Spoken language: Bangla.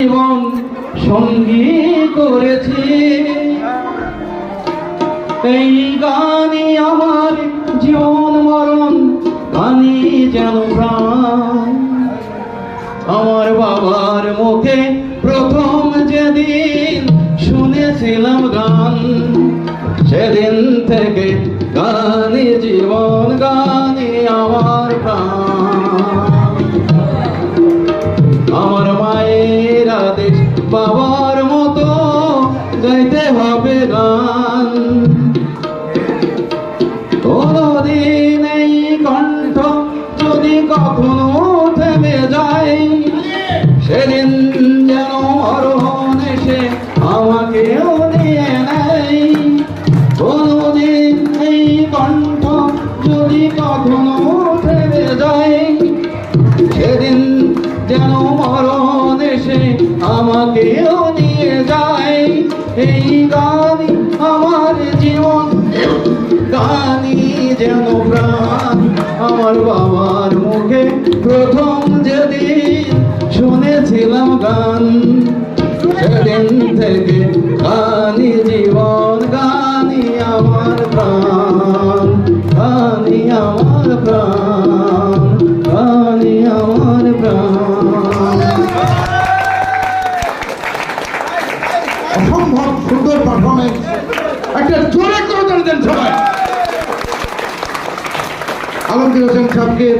জীবন সঙ্গী করেছি। এই গানই আমার জীবন মরণ, গানই যেন প্রাণ। আমার বাবার মুখে প্রথম যেদিন শুনেছিলাম গান, সেদিন থেকে গানই জীবন, গানই আমার প্রাণ। আমার মায়ের আদেশ বাবার মতো গাইতে হবে গান। কোনদিন এই কণ্ঠ যদি কখনো থেমে যায়, সেদিন যেন মরণ এসে আমাকেও নিয়ে নেয়। কোনদিন এই কণ্ঠ যদি কখনো থেমে যায়, সেদিন যেন মরণ এসে আমাকেও নিয়ে যায়। এই গানই আমার জীবন, গানই যেন প্রাণ। আমার বাবার মুখে প্রথম যেদিন শুনেছিলাম গান, সেদিন থেকে গানই জীবন, গানই আমার প্রাণ, গানই আমার প্রাণ, গানই আমার প্রাণ। অসম্ভব সুন্দর পারফরমেন্স, একটা জোরে করে দেন সবাই আলমগীর হোসেন সাহেবকে।